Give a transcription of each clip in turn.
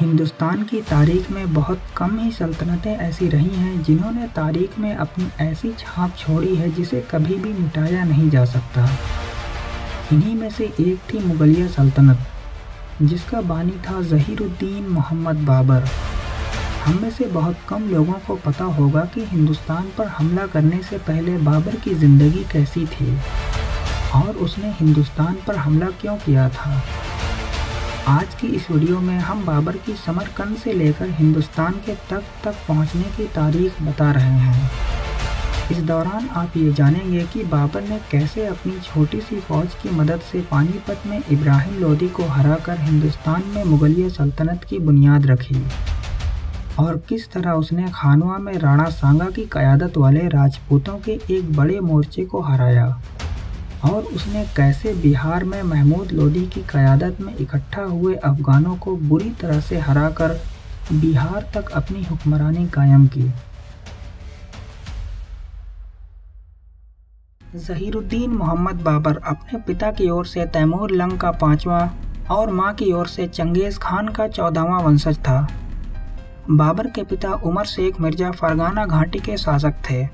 हिंदुस्तान की तारीख में बहुत कम ही सल्तनतें ऐसी रही हैं जिन्होंने तारीख में अपनी ऐसी छाप छोड़ी है जिसे कभी भी मिटाया नहीं जा सकता। इन्हीं में से एक थी मुगलिया सल्तनत, जिसका बानी था ज़हीरुद्दीन मोहम्मद बाबर। हम में से बहुत कम लोगों को पता होगा कि हिंदुस्तान पर हमला करने से पहले बाबर की ज़िंदगी कैसी थी और उसने हिंदुस्तान पर हमला क्यों किया था। आज की इस वीडियो में हम बाबर की समरकंद से लेकर हिंदुस्तान के तख्त तक पहुंचने की तारीख बता रहे हैं। इस दौरान आप ये जानेंगे कि बाबर ने कैसे अपनी छोटी सी फौज की मदद से पानीपत में इब्राहिम लोदी को हराकर हिंदुस्तान में मुगलिया सल्तनत की बुनियाद रखी और किस तरह उसने खानवा में राणा सांगा की क़यादत वाले राजपूतों के एक बड़े मोर्चे को हराया और उसने कैसे बिहार में महमूद लोदी की क़यादत में इकट्ठा हुए अफ़गानों को बुरी तरह से हराकर बिहार तक अपनी हुक्मरानी कायम की। ज़हीरुद्दीन मोहम्मद बाबर अपने पिता की ओर से तैमूर लंग का 5वां और मां की ओर से चंगेज़ खान का 14वां वंशज था। बाबर के पिता उमर शेख मिर्ज़ा फरगाना घाटी के शासक थे।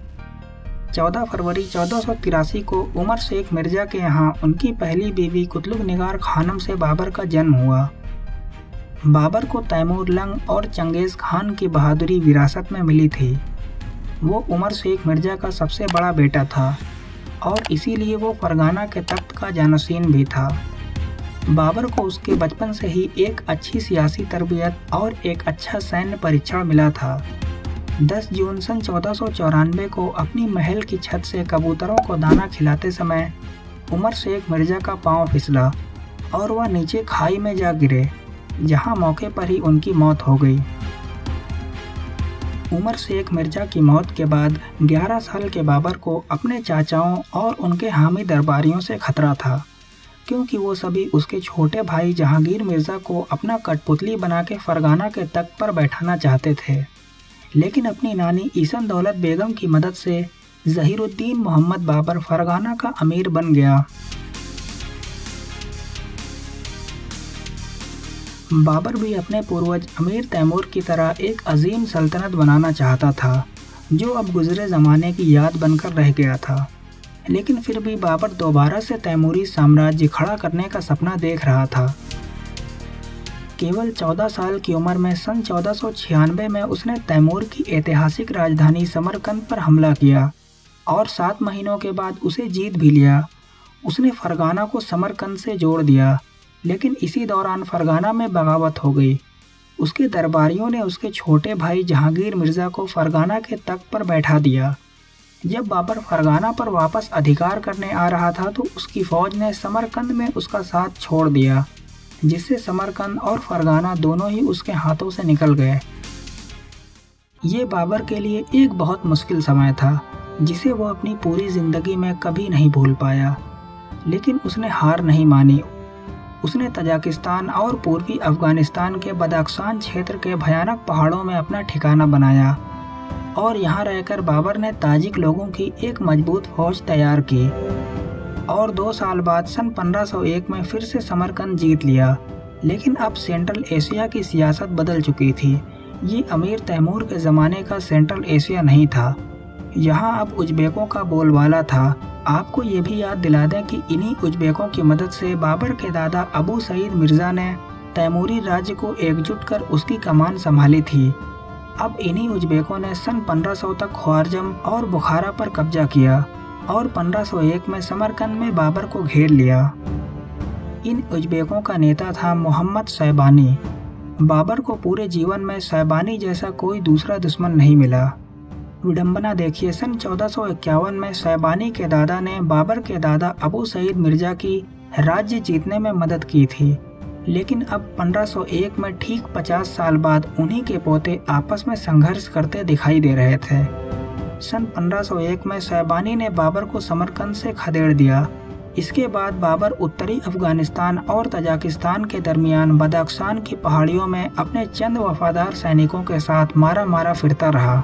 14 फरवरी 1483 को उमर शेख मिर्ज़ा के यहाँ उनकी पहली बीवी कुतलुग निगार खानम से बाबर का जन्म हुआ। बाबर को तैमूर लंग और चंगेज़ खान की बहादुरी विरासत में मिली थी। वो उमर शेख मिर्ज़ा का सबसे बड़ा बेटा था और इसीलिए वो फरगाना के तख्त का जानशीन भी था। बाबर को उसके बचपन से ही एक अच्छी सियासी तरबियत और एक अच्छा सैन्य परीक्षण मिला था। 10 जून सन 1494 को अपनी महल की छत से कबूतरों को दाना खिलाते समय उमर शेख मिर्ज़ा का पांव फिसला और वह नीचे खाई में जा गिरे, जहां मौके पर ही उनकी मौत हो गई। उमर शेख मिर्ज़ा की मौत के बाद 11 साल के बाबर को अपने चाचाओं और उनके हामी दरबारियों से खतरा था, क्योंकि वो सभी उसके छोटे भाई जहांगीर मिर्ज़ा को अपना कठपुतली बना के फरगाना के तख्त पर बैठाना चाहते थे। लेकिन अपनी नानी ईसन दौलत बेगम की मदद से ज़हीरुद्दीन मोहम्मद बाबर फरगाना का अमीर बन गया। बाबर भी अपने पूर्वज अमीर तैमूर की तरह एक अजीम सल्तनत बनाना चाहता था, जो अब गुजरे ज़माने की याद बनकर रह गया था। लेकिन फिर भी बाबर दोबारा से तैमूरी साम्राज्य खड़ा करने का सपना देख रहा था। केवल 14 साल की उम्र में सन 1496 में उसने तैमूर की ऐतिहासिक राजधानी समरकंद पर हमला किया और 7 महीनों के बाद उसे जीत भी लिया। उसने फरगाना को समरकंद से जोड़ दिया, लेकिन इसी दौरान फरगाना में बगावत हो गई। उसके दरबारियों ने उसके छोटे भाई जहांगीर मिर्ज़ा को फरगाना के तख्त पर बैठा दिया। जब बाबर फरगाना पर वापस अधिकार करने आ रहा था तो उसकी फ़ौज ने समरकंद में उसका साथ छोड़ दिया, जिससे समरकंद और फरगाना दोनों ही उसके हाथों से निकल गए। ये बाबर के लिए एक बहुत मुश्किल समय था, जिसे वो अपनी पूरी ज़िंदगी में कभी नहीं भूल पाया। लेकिन उसने हार नहीं मानी। उसने तजाकिस्तान और पूर्वी अफ़गानिस्तान के बदाख्शान क्षेत्र के भयानक पहाड़ों में अपना ठिकाना बनाया और यहाँ रहकर बाबर ने ताजिक लोगों की एक मजबूत फ़ौज तैयार की और 2 साल बाद सन 1501 में फिर से समरकंद जीत लिया। लेकिन अब सेंट्रल एशिया की सियासत बदल चुकी थी। ये अमीर तैमूर के ज़माने का सेंट्रल एशिया नहीं था। यहाँ अब उज़्बेकों का बोलबाला था। आपको ये भी याद दिला दें कि इन्हीं उज़्बेकों की मदद से बाबर के दादा अबू सईद मिर्ज़ा ने तैमूरी राज्य को एकजुट कर उसकी कमान संभाली थी। अब इन्हीं उज़्बेकों ने सन 1500 तक ख्वारजम और बुखारा पर कब्जा किया और 1501 में समरकंद में बाबर को घेर लिया। इन उज़्बेकों का नेता था मोहम्मद शैबानी। बाबर को पूरे जीवन में शैबानी जैसा कोई दूसरा दुश्मन नहीं मिला। विडंबना देखिए, सन 1451 में शैबानी के दादा ने बाबर के दादा अबू सईद मिर्ज़ा की राज्य जीतने में मदद की थी। लेकिन अब 1501 में ठीक 50 साल बाद उन्हीं के पोते आपस में संघर्ष करते दिखाई दे रहे थे। सन 1501 में शैबानी ने बाबर को समरकंद से खदेड़ दिया। इसके बाद बाबर उत्तरी अफ़गानिस्तान और तजाकिस्तान के दरमियान बदाख्शान की पहाड़ियों में अपने चंद वफादार सैनिकों के साथ मारा फिरता रहा।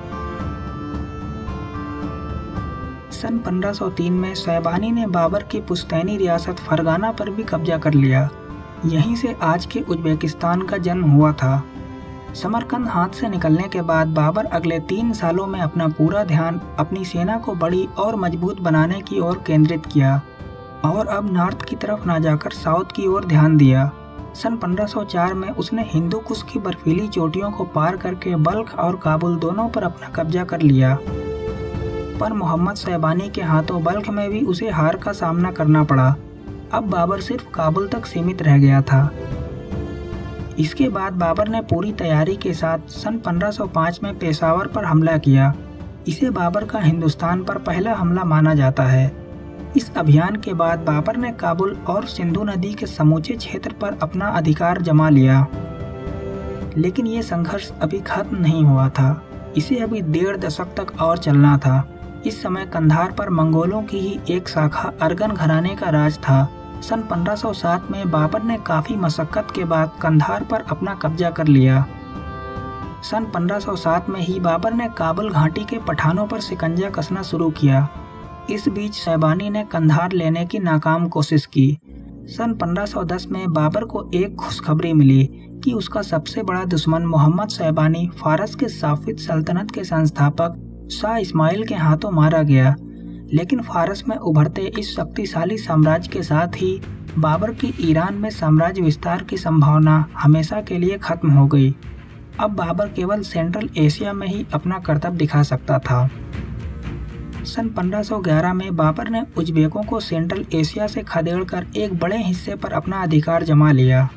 सन 1503 में शैबानी ने बाबर की पुश्तैनी रियासत फरगाना पर भी कब्जा कर लिया। यहीं से आज के उज़्बेकिस्तान का जन्म हुआ था। समरकंद हाथ से निकलने के बाद बाबर अगले 3 सालों में अपना पूरा ध्यान अपनी सेना को बड़ी और मजबूत बनाने की ओर केंद्रित किया और अब नॉर्थ की तरफ ना जाकर साउथ की ओर ध्यान दिया। सन 1504 में उसने हिंदू कुश की बर्फीली चोटियों को पार करके बल्ख और काबुल दोनों पर अपना कब्जा कर लिया, पर मोहम्मद शैबानी के हाथों बल्ख में भी उसे हार का सामना करना पड़ा। अब बाबर सिर्फ काबुल तक सीमित रह गया था। इसके बाद बाबर ने पूरी तैयारी के साथ सन 1505 में पेशावर पर हमला किया। इसे बाबर का हिंदुस्तान पर पहला हमला माना जाता है। इस अभियान के बाद बाबर ने काबुल और सिंधु नदी के समूचे क्षेत्र पर अपना अधिकार जमा लिया, लेकिन ये संघर्ष अभी खत्म नहीं हुआ था। इसे अभी 1.5 दशक तक और चलना था। इस समय कंधार पर मंगोलों की ही एक शाखा अरगन घराने का राज था। सन 1507 में बाबर ने काफ़ी मशक्कत के बाद कंधार पर अपना कब्जा कर लिया। सन 1507 में ही बाबर ने काबुल घाटी के पठानों पर शिकंजा कसना शुरू किया। इस बीच शैबानी ने कंधार लेने की नाकाम कोशिश की। सन 1510 में बाबर को एक खुशखबरी मिली कि उसका सबसे बड़ा दुश्मन मोहम्मद शैबानी फारस के साफिद सल्तनत के संस्थापक शाह इस्माइल के हाथों मारा गया। लेकिन फारस में उभरते इस शक्तिशाली साम्राज्य के साथ ही बाबर की ईरान में साम्राज्य विस्तार की संभावना हमेशा के लिए खत्म हो गई। अब बाबर केवल सेंट्रल एशिया में ही अपना करतब दिखा सकता था। सन 1511 में बाबर ने उज़्बेकों को सेंट्रल एशिया से खदेड़कर एक बड़े हिस्से पर अपना अधिकार जमा लिया।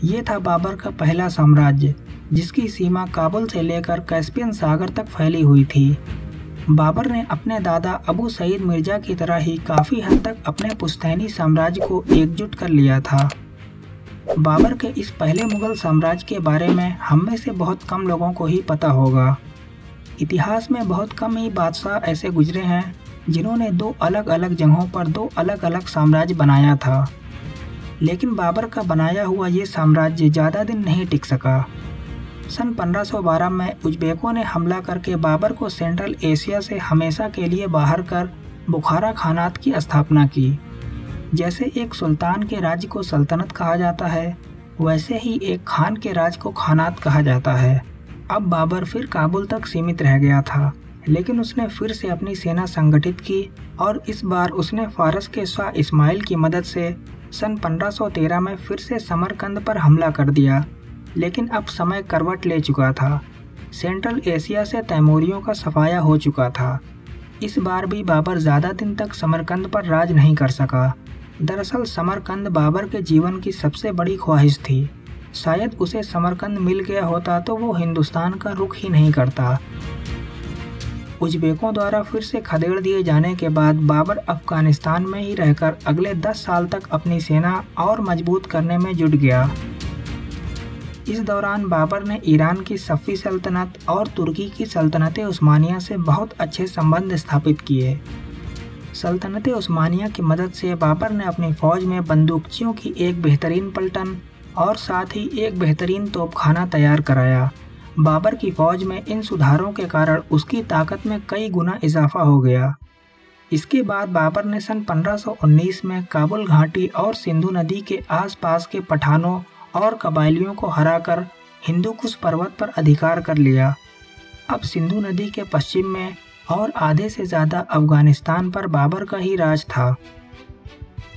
ये था बाबर का पहला साम्राज्य, जिसकी सीमा काबुल से लेकर कैस्पियन सागर तक फैली हुई थी। बाबर ने अपने दादा अबू सईद मिर्जा की तरह ही काफ़ी हद तक अपने पुश्तैनी साम्राज्य को एकजुट कर लिया था। बाबर के इस पहले मुगल साम्राज्य के बारे में हम में से बहुत कम लोगों को ही पता होगा। इतिहास में बहुत कम ही बादशाह ऐसे गुजरे हैं जिन्होंने 2 अलग अलग जगहों पर 2 अलग अलग साम्राज्य बनाया था, लेकिन बाबर का बनाया हुआ ये साम्राज्य ज़्यादा दिन नहीं टिक सका। सन 1512 में उज़्बेकों ने हमला करके बाबर को सेंट्रल एशिया से हमेशा के लिए बाहर कर बुखारा खानात की स्थापना की। जैसे एक सुल्तान के राज्य को सल्तनत कहा जाता है, वैसे ही एक खान के राज को खानात कहा जाता है। अब बाबर फिर काबुल तक सीमित रह गया था, लेकिन उसने फिर से अपनी सेना संगठित की और इस बार उसने फारस के शाह इस्माइल की मदद से सन 1513 में फिर से समरकंद पर हमला कर दिया। लेकिन अब समय करवट ले चुका था। सेंट्रल एशिया से तैमूरियों का सफाया हो चुका था। इस बार भी बाबर ज़्यादा दिन तक समरकंद पर राज नहीं कर सका। दरअसल समरकंद बाबर के जीवन की सबसे बड़ी ख्वाहिश थी। शायद उसे समरकंद मिल गया होता तो वो हिंदुस्तान का रुख ही नहीं करता। उज़्बेकों द्वारा फिर से खदेड़ दिए जाने के बाद बाबर अफगानिस्तान में ही रहकर अगले 10 साल तक अपनी सेना और मजबूत करने में जुट गया। इस दौरान बाबर ने ईरान की सफ़ी सल्तनत और तुर्की की सल्तनत उस्मानिया से बहुत अच्छे संबंध स्थापित किए। सल्तनत उस्मानिया की मदद से बाबर ने अपनी फ़ौज में बंदूकचियों की एक बेहतरीन पलटन और साथ ही एक बेहतरीन तोपखाना तैयार कराया। बाबर की फ़ौज में इन सुधारों के कारण उसकी ताकत में कई गुना इजाफा हो गया। इसके बाद बाबर ने सन 1519 में काबुल घाटी और सिंधु नदी के आसपास के पठानों और कबायलियों को हराकर हिंदू कुश पर्वत पर अधिकार कर लिया। अब सिंधु नदी के पश्चिम में और आधे से ज़्यादा अफगानिस्तान पर बाबर का ही राज था।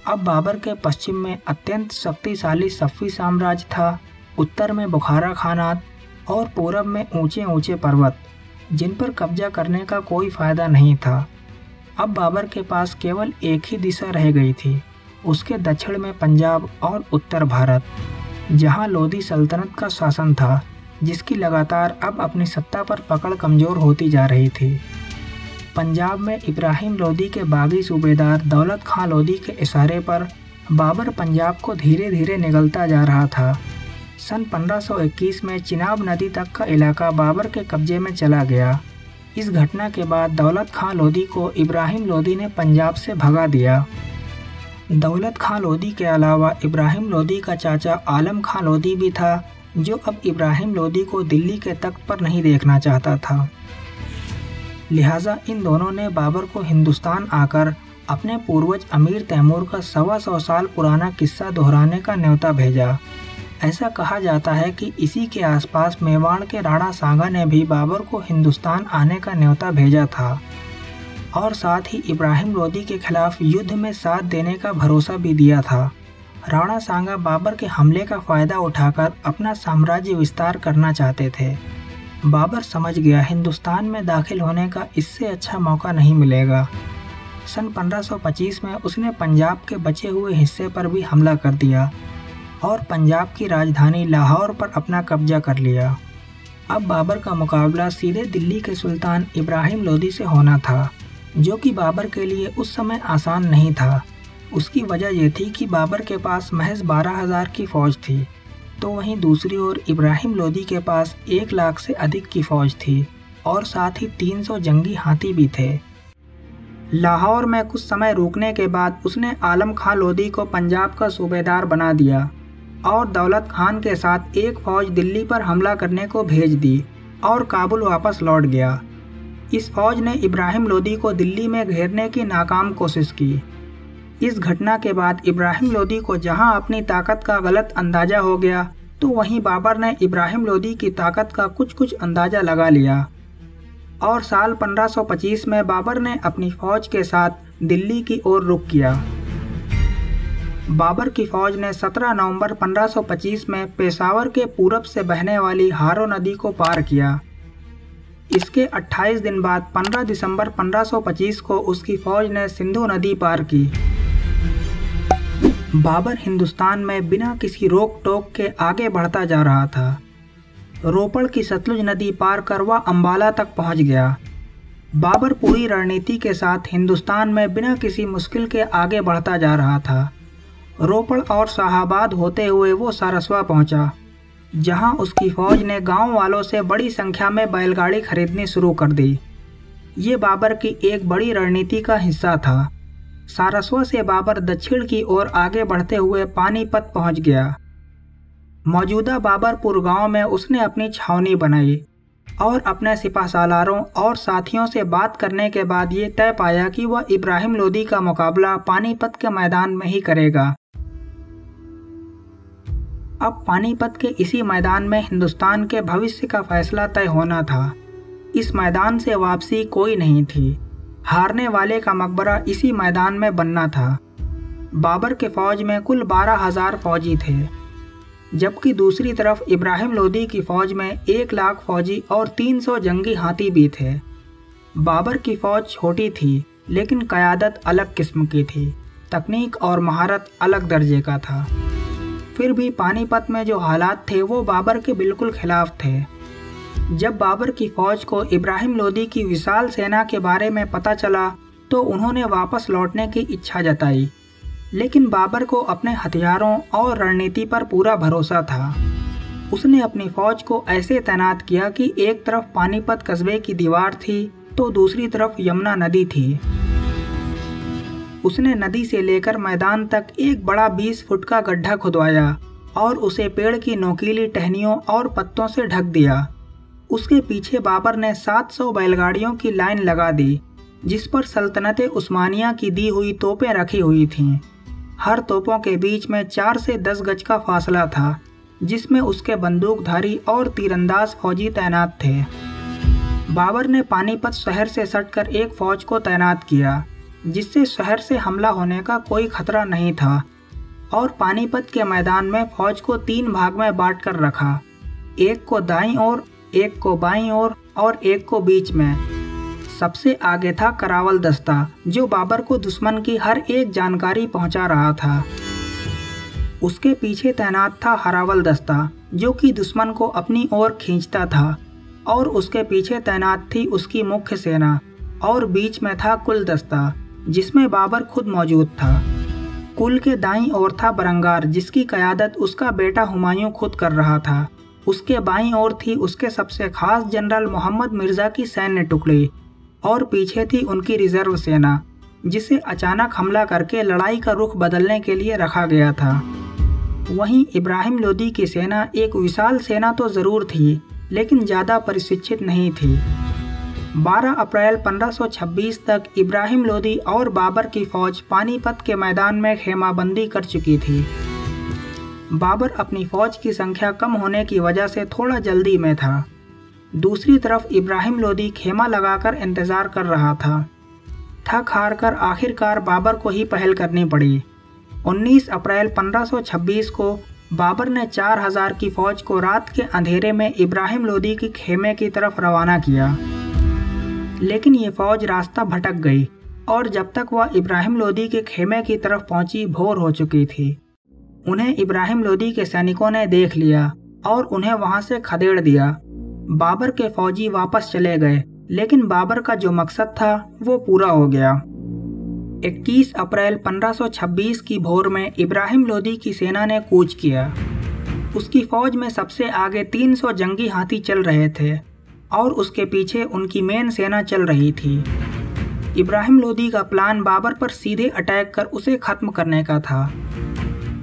अब बाबर के पश्चिम में अत्यंत शक्तिशाली सफ़ी साम्राज्य था, उत्तर में बुखारा खानात और पूरब में ऊंचे ऊंचे पर्वत, जिन पर कब्जा करने का कोई फ़ायदा नहीं था। अब बाबर के पास केवल एक ही दिशा रह गई थी, उसके दक्षिण में पंजाब और उत्तर भारत, जहां लोधी सल्तनत का शासन था, जिसकी लगातार अब अपनी सत्ता पर पकड़ कमज़ोर होती जा रही थी। पंजाब में इब्राहिम लोदी के बागी सूबेदार दौलत खां लोदी के इशारे पर बाबर पंजाब को धीरे धीरे निगलता जा रहा था। सन 1521 में चिनाब नदी तक का इलाका बाबर के कब्जे में चला गया। इस घटना के बाद दौलत खां लोदी को इब्राहिम लोदी ने पंजाब से भगा दिया। दौलत खां लोदी के अलावा इब्राहिम लोदी का चाचा आलम खां लोदी भी था, जो अब इब्राहिम लोदी को दिल्ली के तख्त पर नहीं देखना चाहता था। लिहाजा इन दोनों ने बाबर को हिंदुस्तान आकर अपने पूर्वज अमीर तैमूर का 125 साल पुराना किस्सा दोहराने का न्योता भेजा। ऐसा कहा जाता है कि इसी के आसपास मेवाड़ के राणा सांगा ने भी बाबर को हिंदुस्तान आने का न्योता भेजा था और साथ ही इब्राहिम लोदी के खिलाफ युद्ध में साथ देने का भरोसा भी दिया था। राणा सांगा बाबर के हमले का फ़ायदा उठाकर अपना साम्राज्य विस्तार करना चाहते थे। बाबर समझ गया हिंदुस्तान में दाखिल होने का इससे अच्छा मौका नहीं मिलेगा। सन 1525 में उसने पंजाब के बचे हुए हिस्से पर भी हमला कर दिया और पंजाब की राजधानी लाहौर पर अपना कब्जा कर लिया। अब बाबर का मुकाबला सीधे दिल्ली के सुल्तान इब्राहिम लोदी से होना था, जो कि बाबर के लिए उस समय आसान नहीं था। उसकी वजह यह थी कि बाबर के पास महज 12,000 की फ़ौज थी, तो वहीं दूसरी ओर इब्राहिम लोदी के पास 1 लाख से अधिक की फ़ौज थी और साथ ही 300 जंगी हाथी भी थे। लाहौर में कुछ समय रुकने के बाद उसने आलम खां लोदी को पंजाब का सूबेदार बना दिया और दौलत खान के साथ एक फ़ौज दिल्ली पर हमला करने को भेज दी और काबुल वापस लौट गया। इस फ़ौज ने इब्राहिम लोदी को दिल्ली में घेरने की नाकाम कोशिश की। इस घटना के बाद इब्राहिम लोदी को जहां अपनी ताकत का गलत अंदाज़ा हो गया, तो वहीं बाबर ने इब्राहिम लोदी की ताकत का कुछ अंदाज़ा लगा लिया और साल 1525 में बाबर ने अपनी फ़ौज के साथ दिल्ली की ओर रुख किया। बाबर की फ़ौज ने 17 नवंबर 1525 में पेशावर के पूरब से बहने वाली हारो नदी को पार किया। इसके 28 दिन बाद 15 दिसंबर 1525 को उसकी फ़ौज ने सिंधु नदी पार की। बाबर हिंदुस्तान में बिना किसी रोक टोक के आगे बढ़ता जा रहा था। रोपड़ की सतलुज नदी पार कर वह अम्बाला तक पहुंच गया। बाबर पूरी रणनीति के साथ हिंदुस्तान में बिना किसी मुश्किल के आगे बढ़ता जा रहा था। रोपड़ और शाहाबाद होते हुए वो सारस्वत पहुंचा, जहां उसकी फ़ौज ने गांव वालों से बड़ी संख्या में बैलगाड़ी खरीदनी शुरू कर दी। ये बाबर की एक बड़ी रणनीति का हिस्सा था। सारस्वत से बाबर दक्षिण की ओर आगे बढ़ते हुए पानीपत पहुंच गया। मौजूदा बाबरपुर गांव में उसने अपनी छावनी बनाई और अपने सिपाहसालारों और साथियों से बात करने के बाद ये तय पाया कि वह इब्राहिम लोदी का मुकाबला पानीपत के मैदान में ही करेगा। अब पानीपत के इसी मैदान में हिंदुस्तान के भविष्य का फैसला तय होना था। इस मैदान से वापसी कोई नहीं थी। हारने वाले का मकबरा इसी मैदान में बनना था। बाबर के फ़ौज में कुल 12,000 फ़ौजी थे, जबकि दूसरी तरफ इब्राहिम लोदी की फ़ौज में 1 लाख फ़ौजी और 300 जंगी हाथी भी थे। बाबर की फ़ौज छोटी थी, लेकिन क़यादत अलग किस्म की थी। तकनीक और महारत अलग दर्जे का था। फिर भी पानीपत में जो हालात थे वो बाबर के बिल्कुल खिलाफ थे। जब बाबर की फ़ौज को इब्राहिम लोदी की विशाल सेना के बारे में पता चला, तो उन्होंने वापस लौटने की इच्छा जताई, लेकिन बाबर को अपने हथियारों और रणनीति पर पूरा भरोसा था। उसने अपनी फ़ौज को ऐसे तैनात किया कि एक तरफ पानीपत कस्बे की दीवार थी, तो दूसरी तरफ यमुना नदी थी। उसने नदी से लेकर मैदान तक एक बड़ा 20 फुट का गड्ढा खुदवाया और उसे पेड़ की नोकीली टहनियों और पत्तों से ढक दिया। उसके पीछे बाबर ने 700 बैलगाड़ियों की लाइन लगा दी, जिस पर सल्तनत उस्मानिया की दी हुई तोपें रखी हुई थीं। हर तोपों के बीच में 4 से 10 गज का फासला था, जिसमें उसके बंदूकधारी और तीरंदाज फौजी तैनात थे। बाबर ने पानीपत शहर से सटकर एक फ़ौज को तैनात किया, जिससे शहर से हमला होने का कोई खतरा नहीं था, और पानीपत के मैदान में फ़ौज को 3 भाग में बांट कर रखा, एक को दाईं ओर, एक को बाईं ओर और एक को बीच में। सबसे आगे था करावल दस्ता, जो बाबर को दुश्मन की हर एक जानकारी पहुंचा रहा था। उसके पीछे तैनात था हरावल दस्ता, जो कि दुश्मन को अपनी ओर खींचता था, और उसके पीछे तैनात थी उसकी मुख्य सेना, और बीच में था कुल दस्ता, जिसमें बाबर खुद मौजूद था। कुल के दाईं ओर था बरंगार, जिसकी क़यादत उसका बेटा हुमायूं खुद कर रहा था। उसके बाईं ओर थी उसके सबसे खास जनरल मोहम्मद मिर्ज़ा की सैन्य टुकड़ी, और पीछे थी उनकी रिजर्व सेना, जिसे अचानक हमला करके लड़ाई का रुख बदलने के लिए रखा गया था। वहीं इब्राहिम लोदी की सेना एक विशाल सेना तो ज़रूर थी, लेकिन ज़्यादा प्रशिक्षित नहीं थी। 12 अप्रैल 1526 तक इब्राहिम लोदी और बाबर की फ़ौज पानीपत के मैदान में खेमाबंदी कर चुकी थी। बाबर अपनी फौज की संख्या कम होने की वजह से थोड़ा जल्दी में था। दूसरी तरफ इब्राहिम लोदी खेमा लगाकर इंतजार कर रहा था। थक हार कर आखिरकार बाबर को ही पहल करनी पड़ी। 19 अप्रैल 1526 को बाबर ने 4000 की फौज को रात के अंधेरे में इब्राहिम लोदी के खेमे की तरफ रवाना किया, लेकिन ये फौज रास्ता भटक गई और जब तक वह इब्राहिम लोदी के खेमे की तरफ पहुंची भोर हो चुकी थी। उन्हें इब्राहिम लोदी के सैनिकों ने देख लिया और उन्हें वहां से खदेड़ दिया। बाबर के फौजी वापस चले गए, लेकिन बाबर का जो मकसद था वो पूरा हो गया। 21 अप्रैल 1526 की भोर में इब्राहिम लोदी की सेना ने कूच किया। उसकी फौज में सबसे आगे 300 जंगी हाथी चल रहे थे और उसके पीछे उनकी मेन सेना चल रही थी। इब्राहिम लोदी का प्लान बाबर पर सीधे अटैक कर उसे खत्म करने का था।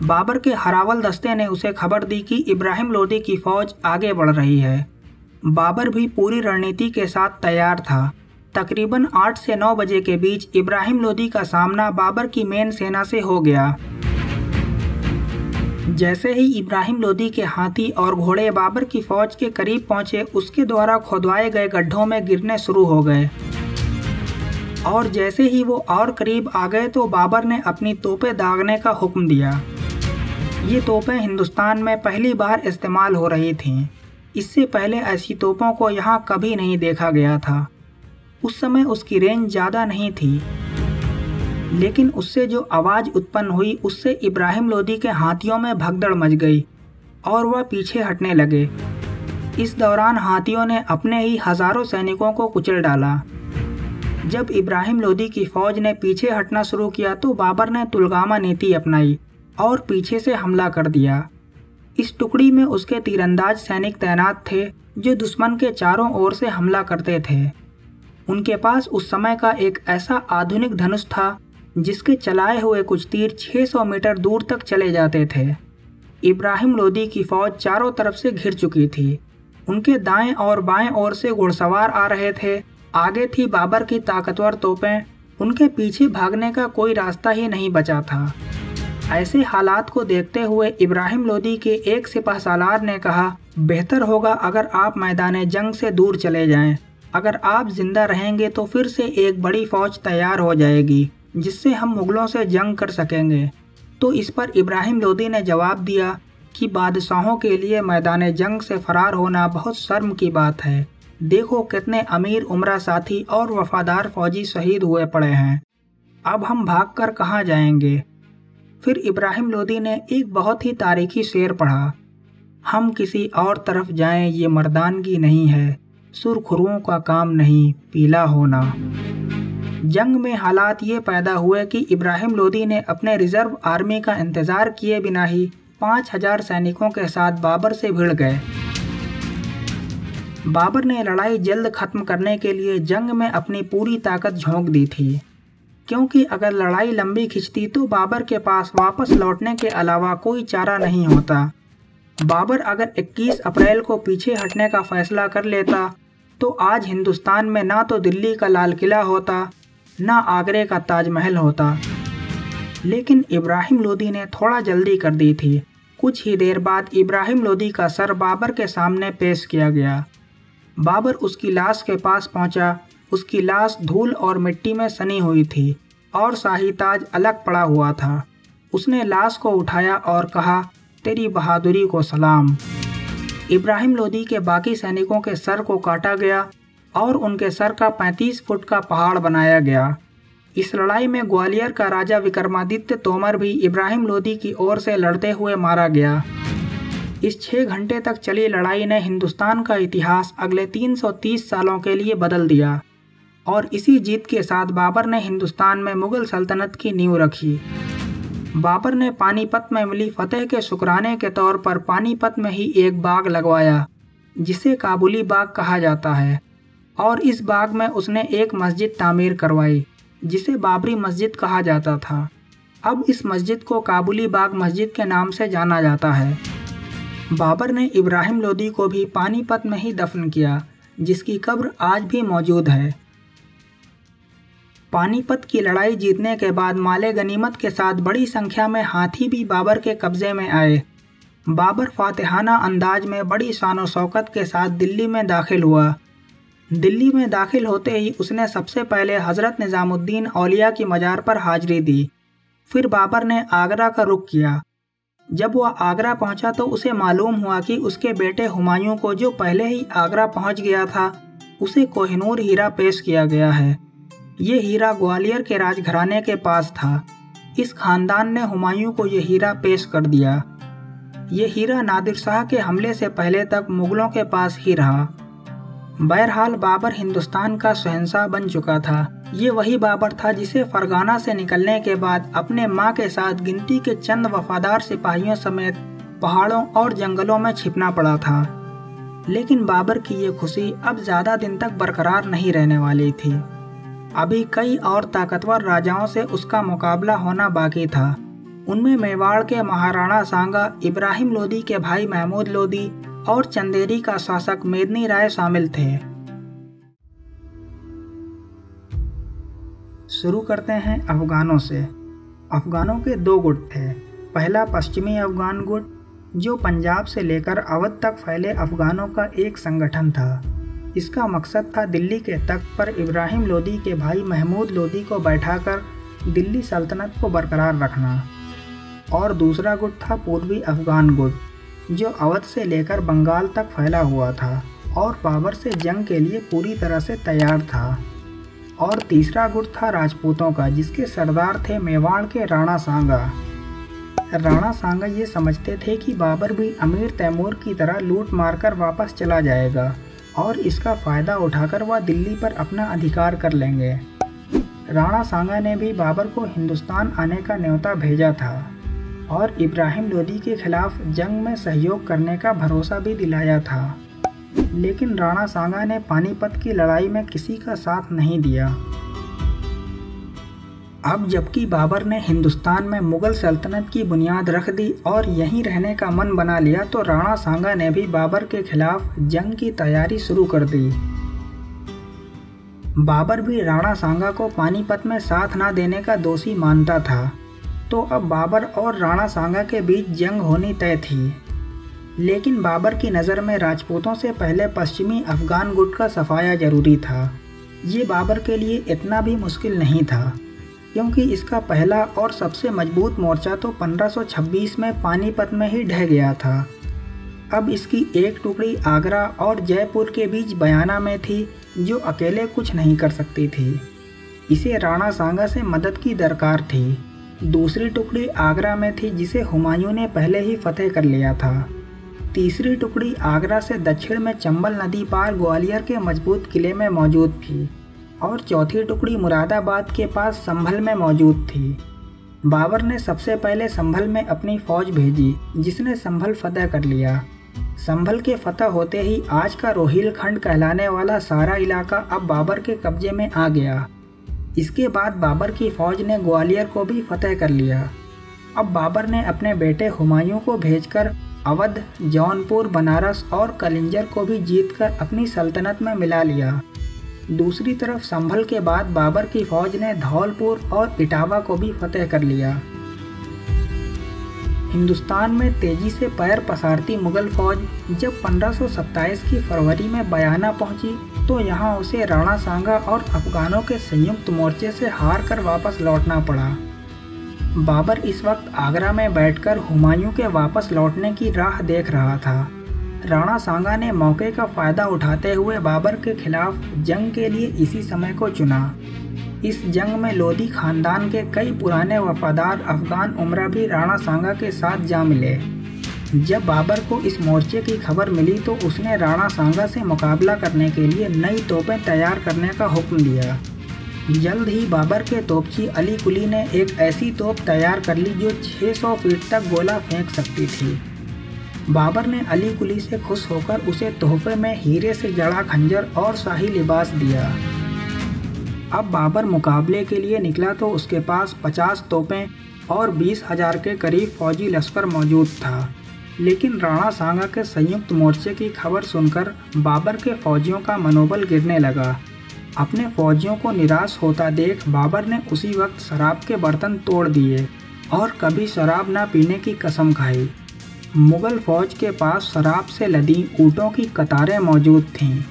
बाबर के हरावल दस्ते ने उसे खबर दी कि इब्राहिम लोदी की फौज आगे बढ़ रही है। बाबर भी पूरी रणनीति के साथ तैयार था। तकरीबन 8 से 9 बजे के बीच इब्राहिम लोदी का सामना बाबर की मेन सेना से हो गया। जैसे ही इब्राहिम लोदी के हाथी और घोड़े बाबर की फौज के करीब पहुंचे, उसके द्वारा खुदवाए गए गड्ढों में गिरने शुरू हो गए और जैसे ही वो और करीब आ गए तो बाबर ने अपनी तोपें दागने का हुक्म दिया। ये तोपें हिंदुस्तान में पहली बार इस्तेमाल हो रही थीं। इससे पहले ऐसी तोपों को यहाँ कभी नहीं देखा गया था। उस समय उसकी रेंज ज़्यादा नहीं थी, लेकिन उससे जो आवाज़ उत्पन्न हुई उससे इब्राहिम लोदी के हाथियों में भगदड़ मच गई और वह पीछे हटने लगे। इस दौरान हाथियों ने अपने ही हज़ारों सैनिकों को कुचल डाला। जब इब्राहिम लोदी की फौज ने पीछे हटना शुरू किया तो बाबर ने तुलगामा नीति अपनाई और पीछे से हमला कर दिया। इस टुकड़ी में उसके तीरंदाज सैनिक तैनात थे जो दुश्मन के चारों ओर से हमला करते थे। उनके पास उस समय का एक ऐसा आधुनिक धनुष था जिसके चलाए हुए कुछ तीर 600 मीटर दूर तक चले जाते थे। इब्राहिम लोदी की फौज चारों तरफ से घिर चुकी थी। उनके दाएं और बाएं ओर से घुड़सवार आ रहे थे। आगे थी बाबर की ताकतवर तोपें। उनके पीछे भागने का कोई रास्ता ही नहीं बचा था। ऐसे हालात को देखते हुए इब्राहिम लोदी के एक सिपहसालार ने कहा, बेहतर होगा अगर आप मैदान जंग से दूर चले जाएं। अगर आप जिंदा रहेंगे तो फिर से एक बड़ी फौज तैयार हो जाएगी जिससे हम मुगलों से जंग कर सकेंगे। तो इस पर इब्राहिम लोदी ने जवाब दिया कि बादशाहों के लिए मैदान जंग से फरार होना बहुत शर्म की बात है। देखो कितने अमीर उमरा साथी और वफादार फौजी शहीद हुए पड़े हैं। अब हम भागकर कहाँ जाएंगे? फिर इब्राहिम लोदी ने एक बहुत ही तारीखी शेर पढ़ा, हम किसी और तरफ जाएं ये मर्दानगी नहीं है, सुर्खरुओं का काम नहीं पीला होना। जंग में हालात ये पैदा हुए कि इब्राहिम लोदी ने अपने रिजर्व आर्मी का इंतज़ार किए बिना ही 5000 सैनिकों के साथ बाबर से भिड़ गए। बाबर ने लड़ाई जल्द खत्म करने के लिए जंग में अपनी पूरी ताकत झोंक दी थी, क्योंकि अगर लड़ाई लंबी खिंचती तो बाबर के पास वापस लौटने के अलावा कोई चारा नहीं होता। बाबर अगर 21 अप्रैल को पीछे हटने का फैसला कर लेता तो आज हिंदुस्तान में ना तो दिल्ली का लाल किला होता, ना आगरे का ताजमहल होता। लेकिन इब्राहिम लोदी ने थोड़ा जल्दी कर दी थी। कुछ ही देर बाद इब्राहिम लोदी का सर बाबर के सामने पेश किया गया। बाबर उसकी लाश के पास पहुंचा। उसकी लाश धूल और मिट्टी में सनी हुई थी और शाही ताज अलग पड़ा हुआ था। उसने लाश को उठाया और कहा, तेरी बहादुरी को सलाम। इब्राहिम लोदी के बाकी सैनिकों के सर को काटा गया और उनके सर का 35 फुट का पहाड़ बनाया गया। इस लड़ाई में ग्वालियर का राजा विक्रमादित्य तोमर भी इब्राहिम लोदी की ओर से लड़ते हुए मारा गया। इस 6 घंटे तक चली लड़ाई ने हिंदुस्तान का इतिहास अगले 330 सालों के लिए बदल दिया और इसी जीत के साथ बाबर ने हिंदुस्तान में मुगल सल्तनत की नींव रखी। बाबर ने पानीपत में मिली फतेह के शुक्राने के तौर पर पानीपत में ही एक बाग लगवाया जिसे काबुली बाग कहा जाता है, और इस बाग में उसने एक मस्जिद तामीर करवाई जिसे बाबरी मस्जिद कहा जाता था। अब इस मस्जिद को काबुली बाग मस्जिद के नाम से जाना जाता है। बाबर ने इब्राहिम लोदी को भी पानीपत में ही दफन किया, जिसकी कब्र आज भी मौजूद है। पानीपत की लड़ाई जीतने के बाद माले गनीमत के साथ बड़ी संख्या में हाथी भी बाबर के कब्जे में आए बाबर फातिहाना अंदाज में बड़ी शान शौकत के साथ दिल्ली में दाखिल हुआ। दिल्ली में दाखिल होते ही उसने सबसे पहले हज़रत निज़ामुद्दीन औलिया की मज़ार पर हाजिरी दी। फिर बाबर ने आगरा का रुख किया। जब वह आगरा पहुंचा तो उसे मालूम हुआ कि उसके बेटे हुमायूं को, जो पहले ही आगरा पहुंच गया था, उसे कोहिनूर हीरा पेश किया गया है। ये हीरा ग्वालियर के राजघराने के पास था। इस खानदान ने हुमायूं को ये हीरा पेश कर दिया। ये हीरा नादिर शाह के हमले से पहले तक मुगलों के पास ही रहा। बहरहाल बाबर हिंदुस्तान का शहंशाह बन चुका था। ये वही बाबर था जिसे फरगाना से निकलने के बाद अपने मां के साथ गिनती के चंद वफादार सिपाहियों समेत पहाड़ों और जंगलों में छिपना पड़ा था। लेकिन बाबर की ये खुशी अब ज़्यादा दिन तक बरकरार नहीं रहने वाली थी। अभी कई और ताकतवर राजाओं से उसका मुकाबला होना बाकी था। उनमें मेवाड़ के महाराणा सांगा, इब्राहिम लोदी के भाई महमूद लोदी और चंदेरी का शासक मेदिनी राय शामिल थे। शुरू करते हैं अफगानों से। अफगानों के दो गुट थे। पहला पश्चिमी अफगान गुट, जो पंजाब से लेकर अवध तक फैले अफगानों का एक संगठन था। इसका मकसद था दिल्ली के तख्त पर इब्राहिम लोदी के भाई महमूद लोदी को बैठाकर दिल्ली सल्तनत को बरकरार रखना। और दूसरा गुट था पूर्वी अफगान गुट, जो अवध से लेकर बंगाल तक फैला हुआ था और बाबर से जंग के लिए पूरी तरह से तैयार था। और तीसरा गुट था राजपूतों का, जिसके सरदार थे मेवाड़ के राणा सांगा। राणा सांगा ये समझते थे कि बाबर भी अमीर तैमूर की तरह लूट मारकर वापस चला जाएगा और इसका फ़ायदा उठाकर वह दिल्ली पर अपना अधिकार कर लेंगे। राणा सांगा ने भी बाबर को हिंदुस्तान आने का न्योता भेजा था और इब्राहिम लोदी के खिलाफ जंग में सहयोग करने का भरोसा भी दिलाया था। लेकिन राणा सांगा ने पानीपत की लड़ाई में किसी का साथ नहीं दिया। अब जबकि बाबर ने हिंदुस्तान में मुगल सल्तनत की बुनियाद रख दी और यहीं रहने का मन बना लिया, तो राणा सांगा ने भी बाबर के खिलाफ जंग की तैयारी शुरू कर दी। बाबर भी राणा सांगा को पानीपत में साथ ना देने का दोषी मानता था। तो अब बाबर और राणा सांगा के बीच जंग होनी तय थी। लेकिन बाबर की नज़र में राजपूतों से पहले पश्चिमी अफगान गुट का सफाया जरूरी था। ये बाबर के लिए इतना भी मुश्किल नहीं था, क्योंकि इसका पहला और सबसे मजबूत मोर्चा तो 1526 में पानीपत में ही ढह गया था। अब इसकी एक टुकड़ी आगरा और जयपुर के बीच बयाना में थी, जो अकेले कुछ नहीं कर सकती थी। इसे राणा सांगा से मदद की दरकार थी। दूसरी टुकड़ी आगरा में थी, जिसे हुमायूं ने पहले ही फतेह कर लिया था। तीसरी टुकड़ी आगरा से दक्षिण में चंबल नदी पार ग्वालियर के मजबूत किले में मौजूद थी और चौथी टुकड़ी मुरादाबाद के पास संभल में मौजूद थी। बाबर ने सबसे पहले संभल में अपनी फौज भेजी, जिसने संभल फतह कर लिया। संभल के फतह होते ही आज का रोहिलखंड कहलाने वाला सारा इलाका अब बाबर के कब्जे में आ गया। इसके बाद बाबर की फौज ने ग्वालियर को भी फतह कर लिया। अब बाबर ने अपने बेटे हुमायूं को भेजकर अवध, जौनपुर, बनारस और कलिंजर को भी जीतकर अपनी सल्तनत में मिला लिया। दूसरी तरफ संभल के बाद बाबर की फौज ने धौलपुर और इटावा को भी फतह कर लिया। हिंदुस्तान में तेजी से पैर पसारती मुगल फौज जब 1527 की फरवरी में बयाना पहुंची, तो यहाँ उसे राणा सांगा और अफगानों के संयुक्त मोर्चे से हार कर वापस लौटना पड़ा। बाबर इस वक्त आगरा में बैठकर हुमायूं के वापस लौटने की राह देख रहा था। राणा सांगा ने मौके का फ़ायदा उठाते हुए बाबर के खिलाफ जंग के लिए इसी समय को चुना। इस जंग में लोदी खानदान के कई पुराने वफादार अफगान उमरा भी राणा सांगा के साथ जा मिले। जब बाबर को इस मोर्चे की खबर मिली, तो उसने राणा सांगा से मुकाबला करने के लिए नई तोपें तैयार करने का हुक्म दिया। जल्द ही बाबर के तोपची अली कुली ने एक ऐसी तोप तैयार कर ली जो 600 फीट तक गोला फेंक सकती थी। बाबर ने अली कुली से खुश होकर उसे तोहफे में हीरे से जड़ा खंजर और शाही लिबास दिया। अब बाबर मुकाबले के लिए निकला तो उसके पास 50 तोपें और 20,000 के करीब फौजी लश्कर मौजूद था। लेकिन राणा सांगा के संयुक्त मोर्चे की खबर सुनकर बाबर के फौजियों का मनोबल गिरने लगा। अपने फौजियों को निराश होता देख बाबर ने उसी वक्त शराब के बर्तन तोड़ दिए और कभी शराब न पीने की कसम खाई। मुगल फौज के पास शराब से लदी ऊँटों की कतारें मौजूद थीं।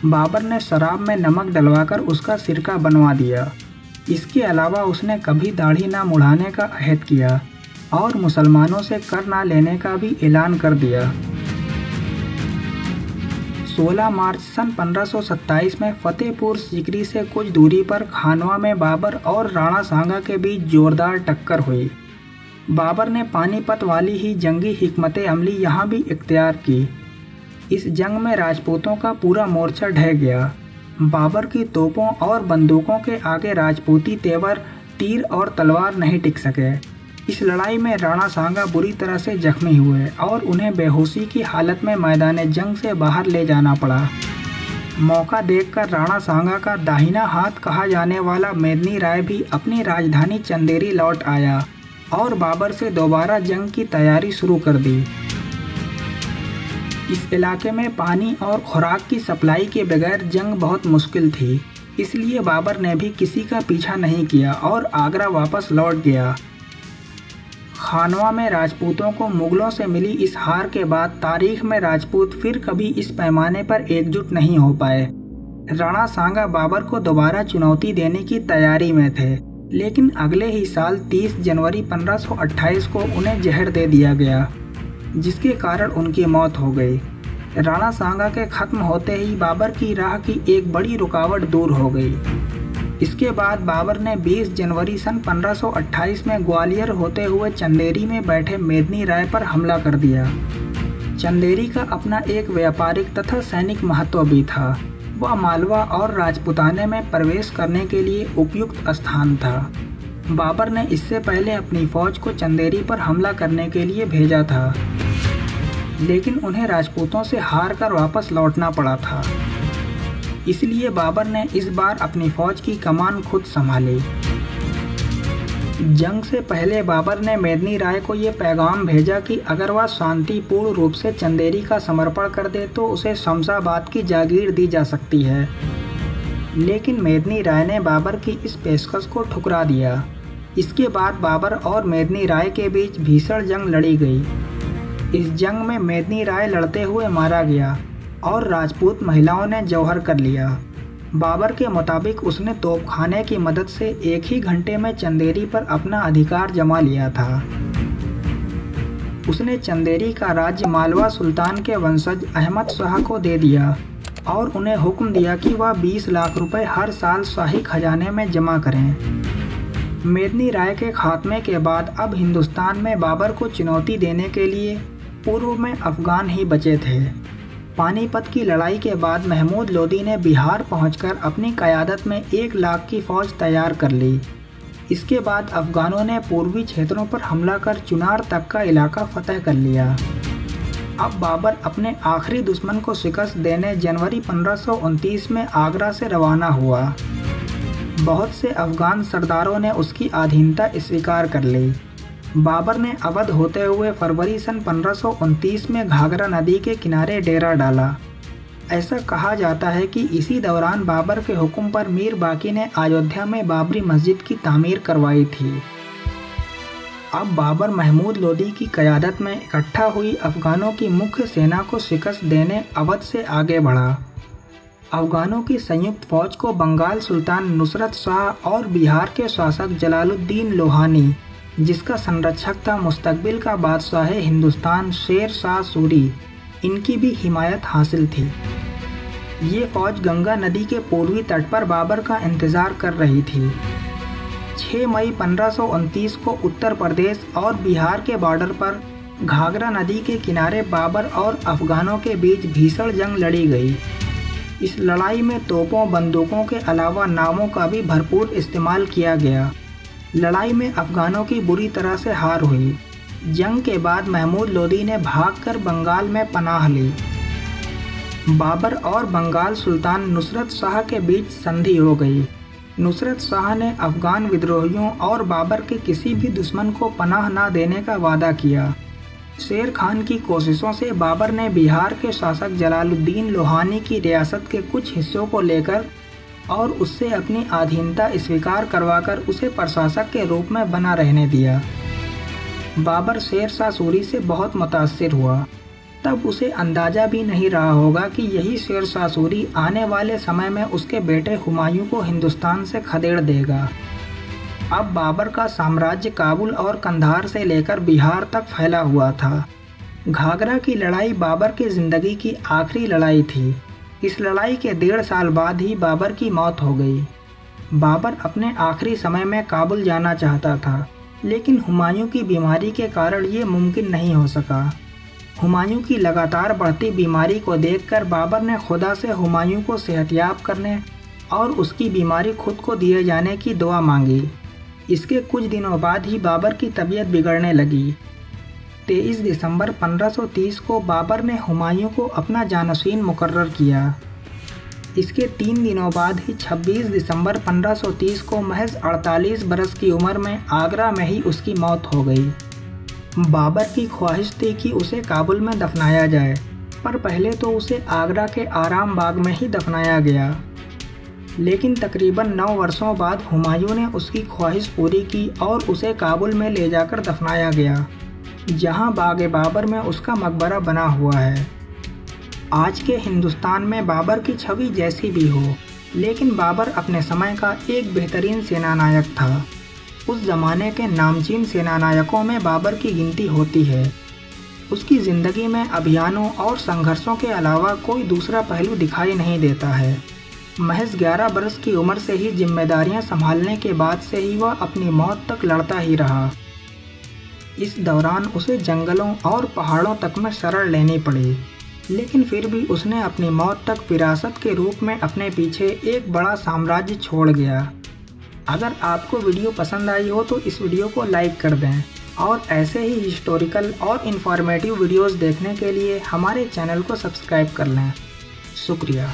बाबर ने शराब में नमक डलवाकर उसका सिरका बनवा दिया। इसके अलावा उसने कभी दाढ़ी ना मुड़ाने का अहद किया और मुसलमानों से कर ना लेने का भी ऐलान कर दिया। 16 मार्च सन 1527 में फतेहपुर सीकरी से कुछ दूरी पर खानवा में बाबर और राणा सांगा के बीच जोरदार टक्कर हुई। बाबर ने पानीपत वाली ही जंगी हिकमत अमली यहाँ भी इख्तियार की। इस जंग में राजपूतों का पूरा मोर्चा ढह गया। बाबर की तोपों और बंदूकों के आगे राजपूती तेवर, तीर और तलवार नहीं टिक सके। इस लड़ाई में राणा सांगा बुरी तरह से जख्मी हुए और उन्हें बेहोशी की हालत में मैदान जंग से बाहर ले जाना पड़ा। मौका देखकर राणा सांगा का दाहिना हाथ कहा जाने वाला मेदिनी राय भी अपनी राजधानी चंदेरी लौट आया और बाबर से दोबारा जंग की तैयारी शुरू कर दी। इस इलाके में पानी और खुराक की सप्लाई के बगैर जंग बहुत मुश्किल थी, इसलिए बाबर ने भी किसी का पीछा नहीं किया और आगरा वापस लौट गया। खानवा में राजपूतों को मुगलों से मिली इस हार के बाद तारीख में राजपूत फिर कभी इस पैमाने पर एकजुट नहीं हो पाए। राणा सांगा बाबर को दोबारा चुनौती देने की तैयारी में थे, लेकिन अगले ही साल 30 जनवरी 1528 को उन्हें जहर दे दिया गया, जिसके कारण उनकी मौत हो गई। राणा सांगा के खत्म होते ही बाबर की राह की एक बड़ी रुकावट दूर हो गई। इसके बाद बाबर ने 20 जनवरी सन 1528 में ग्वालियर होते हुए चंदेरी में बैठे मेदिनी राय पर हमला कर दिया। चंदेरी का अपना एक व्यापारिक तथा सैनिक महत्व भी था। वह मालवा और राजपुताने में प्रवेश करने के लिए उपयुक्त स्थान था। बाबर ने इससे पहले अपनी फौज को चंदेरी पर हमला करने के लिए भेजा था, लेकिन उन्हें राजपूतों से हार कर वापस लौटना पड़ा था। इसलिए बाबर ने इस बार अपनी फौज की कमान खुद संभाली। जंग से पहले बाबर ने मेदिनी राय को ये पैगाम भेजा कि अगर वह शांतिपूर्ण रूप से चंदेरी का समर्पण कर दे तो उसे शमशाबाद की जागीर दी जा सकती है। लेकिन मेदिनी राय ने बाबर की इस पेशकश को ठुकरा दिया। इसके बाद बाबर और मेदिनी राय के बीच भीषण जंग लड़ी गई। इस जंग में मेदिनी राय लड़ते हुए मारा गया और राजपूत महिलाओं ने जौहर कर लिया। बाबर के मुताबिक उसने तोपखाने की मदद से एक ही घंटे में चंदेरी पर अपना अधिकार जमा लिया था। उसने चंदेरी का राज्य मालवा सुल्तान के वंशज अहमद शाह को दे दिया और उन्हें हुक्म दिया कि वह 20 लाख रुपए हर साल शाही खजाने में जमा करें। मेदिनी राय के खात्मे के बाद अब हिंदुस्तान में बाबर को चुनौती देने के लिए पूर्व में अफगान ही बचे थे। पानीपत की लड़ाई के बाद महमूद लोदी ने बिहार पहुंचकर अपनी क़यादत में 1 लाख की फ़ौज तैयार कर ली। इसके बाद अफगानों ने पूर्वी क्षेत्रों पर हमला कर चुनार तक का इलाका फतह कर लिया। अब बाबर अपने आखिरी दुश्मन को शिकस्त देने जनवरी 1529 में आगरा से रवाना हुआ। बहुत से अफगान सरदारों ने उसकी अधीनता स्वीकार कर ली। बाबर ने अवध होते हुए फरवरी सन 1529 में घाघरा नदी के किनारे डेरा डाला। ऐसा कहा जाता है कि इसी दौरान बाबर के हुक्म पर मीर बाकी ने अयोध्या में बाबरी मस्जिद की तामीर करवाई थी। अब बाबर महमूद लोदी की क़यादत में इकट्ठा हुई अफगानों की मुख्य सेना को शिकस्त देने अवध से आगे बढ़ा। अफगानों की संयुक्त फौज को बंगाल सुल्तान नुसरत शाह और बिहार के शासक जलालुद्दीन लोहानी, जिसका संरक्षक था मुस्तकबिल का बादशाह हिंदुस्तान शेर शाह सूरी, इनकी भी हिमायत हासिल थी। ये फौज गंगा नदी के पूर्वी तट पर बाबर का इंतज़ार कर रही थी। 6 मई 1529 को उत्तर प्रदेश और बिहार के बॉर्डर पर घाघरा नदी के किनारे बाबर और अफगानों के बीच भीषण जंग लड़ी गई। इस लड़ाई में तोपों, बंदूकों के अलावा नावों का भी भरपूर इस्तेमाल किया गया। लड़ाई में अफगानों की बुरी तरह से हार हुई। जंग के बाद महमूद लोदी ने भागकर बंगाल में पनाह ली। बाबर और बंगाल सुल्तान नुसरत शाह के बीच संधि हो गई। नुसरत शाह ने अफगान विद्रोहियों और बाबर के किसी भी दुश्मन को पनाह न देने का वादा किया। शेर खान की कोशिशों से बाबर ने बिहार के शासक जलालुद्दीन लोहानी की रियासत के कुछ हिस्सों को लेकर और उससे अपनी अधीनता स्वीकार करवाकर उसे प्रशासक के रूप में बना रहने दिया। बाबर शेर शाह सूरी से बहुत मुतासिर हुआ। तब उसे अंदाज़ा भी नहीं रहा होगा कि यही शेर शाह सूरी आने वाले समय में उसके बेटे हुमायूं को हिंदुस्तान से खदेड़ देगा। अब बाबर का साम्राज्य काबुल और कंधार से लेकर बिहार तक फैला हुआ था। घाघरा की लड़ाई बाबर की ज़िंदगी की आखिरी लड़ाई थी। इस लड़ाई के 1.5 साल बाद ही बाबर की मौत हो गई। बाबर अपने आखिरी समय में काबुल जाना चाहता था, लेकिन हुमायूं की बीमारी के कारण ये मुमकिन नहीं हो सका। हुमायूं की लगातार बढ़ती बीमारी को देखकर बाबर ने खुदा से हुमायूं को सेहतयाब करने और उसकी बीमारी खुद को दिए जाने की दुआ मांगी। इसके कुछ दिनों बाद ही बाबर की तबीयत बिगड़ने लगी। 23 दिसंबर 1530 को बाबर ने हुमायूं को अपना जानशीन मुकर्रर किया। इसके 3 दिनों बाद ही 26 दिसंबर 1530 को महज 48 बरस की उम्र में आगरा में ही उसकी मौत हो गई। बाबर की ख्वाहिश थी कि उसे काबुल में दफनाया जाए, पर पहले तो उसे आगरा के आराम बाग में ही दफनाया गया। लेकिन तकरीबन 9 वर्षों बाद हुमायूं ने उसकी ख्वाहिश पूरी की और उसे काबुल में ले जाकर दफनाया गया, जहां बाग बाबर में उसका मकबरा बना हुआ है। आज के हिंदुस्तान में बाबर की छवि जैसी भी हो, लेकिन बाबर अपने समय का एक बेहतरीन सेनानायक था। उस ज़माने के नामचीन सेनानायकों में बाबर की गिनती होती है। उसकी ज़िंदगी में अभियानों और संघर्षों के अलावा कोई दूसरा पहलू दिखाई नहीं देता है। महज 11 बरस की उम्र से ही जिम्मेदारियां संभालने के बाद से ही वह अपनी मौत तक लड़ता ही रहा। इस दौरान उसे जंगलों और पहाड़ों तक में शरण लेनी पड़ी, लेकिन फिर भी उसने अपनी मौत तक विरासत के रूप में अपने पीछे एक बड़ा साम्राज्य छोड़ गया। अगर आपको वीडियो पसंद आई हो तो इस वीडियो को लाइक कर दें और ऐसे ही हिस्टोरिकल और इन्फॉर्मेटिव वीडियोस देखने के लिए हमारे चैनल को सब्सक्राइब कर लें। शुक्रिया।